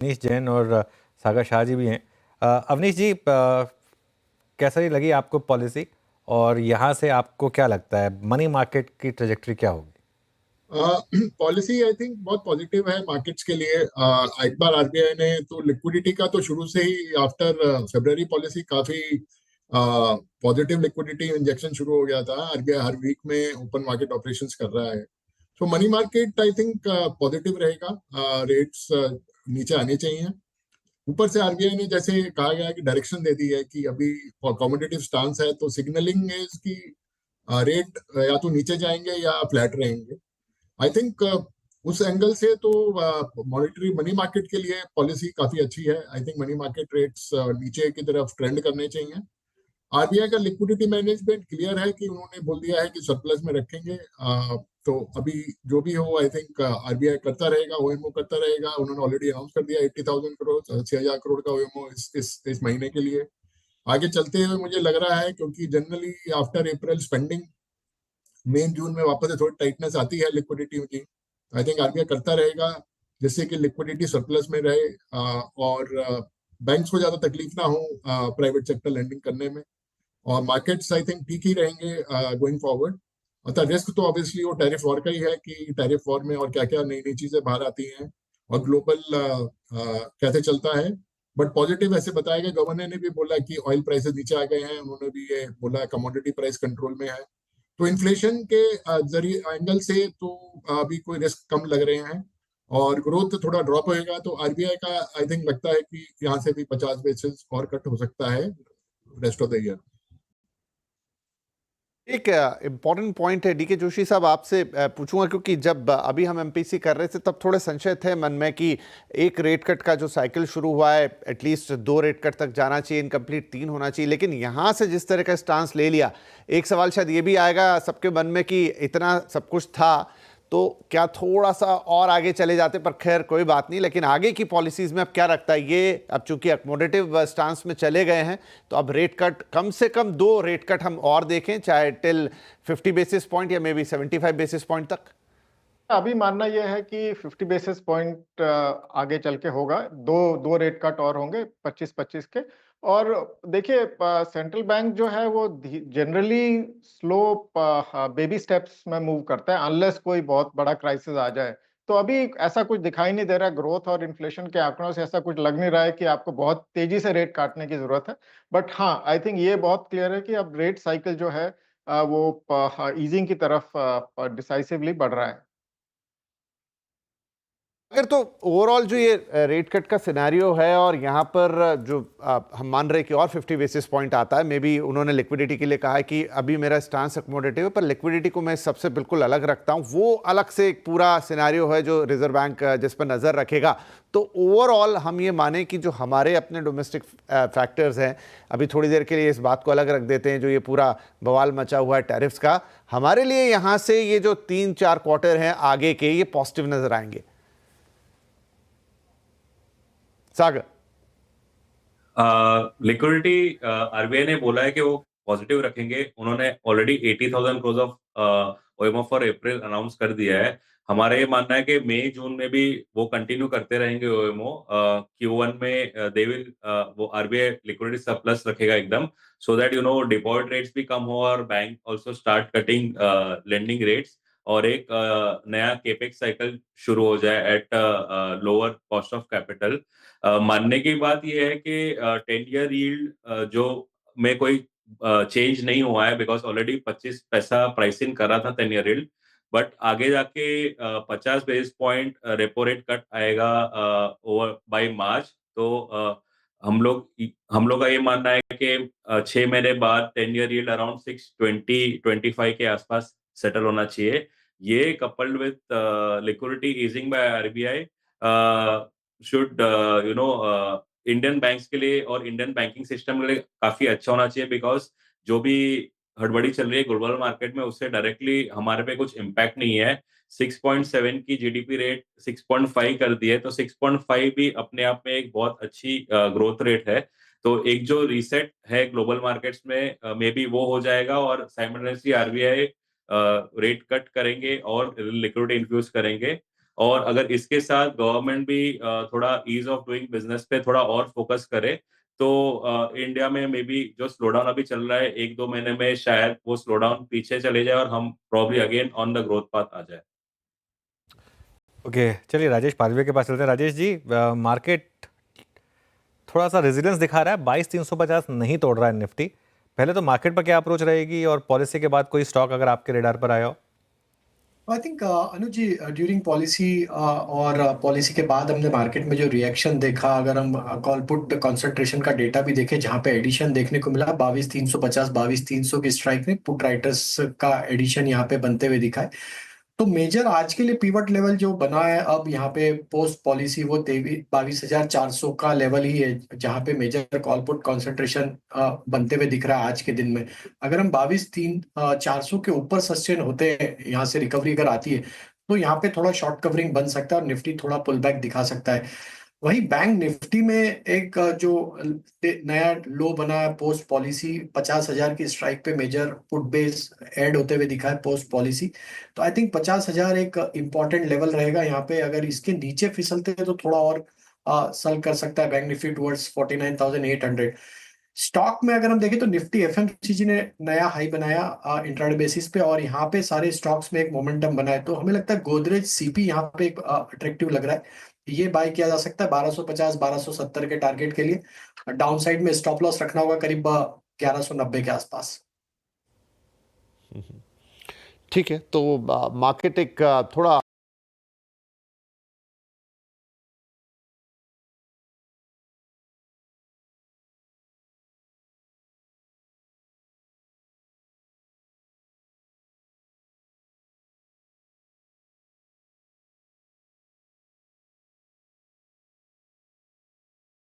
अवनीश जैन और सागर शाह जी भी हैं। अवनीश जी, कैसा लगी आपको पॉलिसी, और यहाँ से आपको क्या लगता है मनी मार्केट की ट्रेजेक्टरी क्या होगी? पॉलिसी आई थिंक बहुत पॉजिटिव है मार्केट्स के लिए। एक बार आरबीआई ने तो लिक्विडिटी का तो शुरू से ही आफ्टर फेब्रुअरी पॉलिसी काफी पॉजिटिव लिक्विडिटी इंजेक्शन शुरू हो गया था। आरबीआई हर वीक में ओपन मार्केट ऑपरेशंस कर रहा है। तो money market I think positive रहेगा। रेट्स नीचे आने चाहिए। ऊपर से आरबीआई ने जैसे कहा गया है कि डायरेक्शन दे दी है कि अभी कॉम्पिटिटिव स्टांस है, तो सिग्नलिंग है कि रेट या तो नीचे जाएंगे या फ्लैट रहेंगे। आई थिंक उस एंगल से तो मॉनेटरी मनी मार्केट के लिए पॉलिसी काफी अच्छी है। I think money market rates नीचे की तरफ ट्रेंड करने चाहिए। आरबीआई का लिक्विडिटी मैनेजमेंट क्लियर है कि उन्होंने बोल दिया है कि सरप्लस में रखेंगे। तो अभी जो भी हो आई थिंक आरबीआई करता रहेगा, ओएमओ करता रहेगा। उन्होंने ऑलरेडी अनाउंस कर दिया 80,000 करोड़, 6,000 करोड़ का ओएमओ इस महीने के लिए। आगे चलते हुए मुझे लग रहा है, क्योंकि जनरली आफ्टर अप्रैल स्पेंडिंग मई जून में वापस से थोड़ी टाइटनेस आती है लिक्विडिटी की। आई थिंक आरबीआई करता रहेगा जिससे कि लिक्विडिटी सरप्लस में रहे, और बैंक्स को ज्यादा तकलीफ ना हो प्राइवेट सेक्टर लैंडिंग करने में। और मार्केट्स आई थिंक ठीक ही रहेंगे गोइंग फॉरवर्ड। अतः रिस्क तो ऑब्वियसली वो टैरिफ वॉर का ही है कि टैरिफ वॉर में और क्या क्या नई नई चीजें बाहर आती हैं और ग्लोबल कैसे चलता है। बट पॉजिटिव ऐसे बताया गया, गवर्नर ने भी बोला कि ऑयल प्राइसेस नीचे आ गए हैं। उन्होंने भी ये बोला कमोडिटी प्राइस कंट्रोल में है। तो इन्फ्लेशन के जरिए एंगल से तो अभी कोई रिस्क कम लग रहे हैं। और ग्रोथ थोड़ा ड्रॉप होएगा तो आरबीआई का आई थिंक लगता है कि यहाँ से भी 50 बेसिस और कट हो सकता है रेस्ट ऑफ द ईयर। एक इम्पॉर्टेंट पॉइंट है डीके जोशी साहब, आपसे पूछूंगा, क्योंकि जब अभी हम एमपीसी कर रहे थे तब थोड़े संशय थे मन में कि एक रेट कट का जो साइकिल शुरू हुआ है एटलीस्ट 2 रेट कट तक जाना चाहिए, इनकम्प्लीट 3 होना चाहिए। लेकिन यहाँ से जिस तरह का स्टांस ले लिया, एक सवाल शायद ये भी आएगा सबके मन में कि इतना सब कुछ था तो क्या थोड़ा सा और आगे चले जाते, पर खैर कोई बात नहीं। लेकिन आगे की पॉलिसीज में अब क्या रखता है ये, अब चूंकि अकोमोडेटिव स्टांस में चले गए हैं तो अब रेट कट कम से कम 2 रेट कट हम और देखें, चाहे टिल 50 बेसिस पॉइंट या मे बी 75 बेसिस पॉइंट तक। अभी मानना यह है कि 50 बेसिस पॉइंट आगे चल के होगा। दो दो रेट कट और होंगे 25-25 के। और देखिए सेंट्रल बैंक जो है वो जनरली स्लो बेबी स्टेप्स में मूव करता है अनलेस कोई बहुत बड़ा क्राइसिस आ जाए। तो अभी ऐसा कुछ दिखाई नहीं दे रहा। ग्रोथ और इन्फ्लेशन के आंकड़ों से ऐसा कुछ लग नहीं रहा है कि आपको बहुत तेजी से रेट काटने की जरूरत है। बट हाँ, आई थिंक ये बहुत क्लियर है कि अब रेट साइकिल जो है वो ईजिंग की तरफ डिसाइसिवली बढ़ रहा है। अगर तो ओवरऑल जो ये रेट कट का सिनेरियो है और यहाँ पर जो हम मान रहे हैं कि और 50 बेसिस पॉइंट आता है, मे बी उन्होंने लिक्विडिटी के लिए कहा है कि अभी मेरा स्टांस अकोमोडेटिव है पर लिक्विडिटी को मैं सबसे बिल्कुल अलग रखता हूँ, वो अलग से एक पूरा सिनेरियो है जो रिजर्व बैंक जिस पर नज़र रखेगा। तो ओवरऑल हम ये माने कि जो हमारे अपने डोमेस्टिक फैक्टर्स हैं, अभी थोड़ी देर के लिए इस बात को अलग रख देते हैं, जो ये पूरा बवाल मचा हुआ है टैरिफ्स का, हमारे लिए यहाँ से ये जो 3-4 क्वार्टर हैं आगे के, ये पॉजिटिव नजर आएंगे। सागर, लिक्विडिटी आरबीआई ने बोला है कि वो पॉजिटिव रखेंगे। उन्होंने already 80,000 crore of OMO for April announce कर दिया है। हमारा ये मानना है कि मई जून में भी वो कंटिन्यू करते रहेंगे ओएमओ। Q1 में दे विल वो आरबीआई लिक्विडिटी सरप्लस रखेगा एकदम, सो दैट डिपॉजिट रेट्स भी कम हो और bank also start cutting lending rates, और एक नया केपेक्स साइकिल शुरू हो जाए at lower cost of capital. मानने की बात यह है कि 10 ईयर यील्ड जो में कोई चेंज नहीं हुआ है, बिकॉज ऑलरेडी 25 पैसा प्राइसिंग करा था 10 ईयर यील्ड। बट आगे जाके 50 basis point repo rate cut आएगा ओवर बाय मार्च। तो हम लोग का ये मानना है कि 6 महीने बाद 10 ईयर यील्ड अराउंड 6.20-25 के आसपास सेटल होना चाहिए। ये coupled with liquidity easing by RBI should Indian banks के लिए और इंडियन बैंकिंग सिस्टम के लिए काफी अच्छा होना चाहिए, बिकॉज जो भी हड़बड़ी चल रही है ग्लोबल मार्केट में उससे डायरेक्टली हमारे पे कुछ इम्पैक्ट नहीं है। 6.7 की जीडीपी रेट 6.5 कर दी है, तो 6.5 भी अपने आप में एक बहुत अच्छी ग्रोथ रेट है। तो एक जो रीसेट है ग्लोबल मार्केट्स में मे बी वो हो जाएगा, और साइमल्टेनियसली आरबीआई रेट कट करेंगे और लिक्विडिटी इन्फ्यूज करेंगे। और अगर इसके साथ गवर्नमेंट भी थोड़ा ईज ऑफ डूइंग बिजनेस पे थोड़ा और फोकस करे तो इंडिया में मे बी जो स्लो डाउन अभी चल रहा है 1-2 महीने में शायद वो स्लो डाउन पीछे चले जाए और हम probably again on the growth path आ जाए। ओके, चलिए राजेश पारवे के पास चलते हैं। राजेश जी, मार्केट थोड़ा सा रेजिलियंस दिखा रहा है, 22,350 नहीं तोड़ रहा है निफ्टी। पहले तो मार्केट पर क्या अप्रोच रहेगी, और पॉलिसी के बाद कोई स्टॉक अगर आपके रेडार पर आया हो? I think Anuj ji, during policy और पॉलिसी के बाद हमने मार्केट में जो रिएक्शन देखा, अगर हम कॉल पुट कंसंट्रेशन का डेटा भी देखें, जहां पे एडिशन देखने को मिला 22,350 22,300 की स्ट्राइक में पुट राइटर्स का एडिशन यहाँ पे बनते हुए दिखा है। तो मेजर आज के लिए पिवट लेवल जो बना है अब यहाँ पे पोस्ट पॉलिसी, वो 22,400 का लेवल ही है, जहाँ पे मेजर कॉल पुट कॉन्सेंट्रेशन बनते हुए दिख रहा है आज के दिन में। अगर हम 22,400 के ऊपर सस्टेन होते हैं, यहाँ से रिकवरी अगर आती है, तो यहाँ पे थोड़ा शॉर्ट कवरिंग बन सकता है और निफ्टी थोड़ा पुल बैक दिखा सकता है। वहीं बैंक निफ्टी में एक जो नया लो बना है पोस्ट पॉलिसी, 50,000 की स्ट्राइक पे मेजर पुट बेस ऐड होते हुए दिखा है पोस्ट पॉलिसी। तो आई थिंक 50,000 एक इंपॉर्टेंट लेवल रहेगा यहाँ पे। अगर इसके नीचे फिसलते हैं तो थोड़ा और सल कर सकता है बैंक निफ्टी टुवर्ड्स 49,800। स्टॉक में अगर हम देखें तो निफ्टी एफएमसीजी ने नया हाई बनाया इंट्राडे बेसिस पे, और यहाँ पे सारे स्टॉक्स में एक मोमेंटम बना है। तो हमें लगता है गोदरेज सीपी यहाँ पे एक अट्रैक्टिव लग रहा है, ये बाय किया जा सकता है 1250 1270 के टारगेट के लिए। डाउन साइड में स्टॉप लॉस रखना होगा करीब 1190 के आसपास। ठीक है, तो मार्केट एक थोड़ा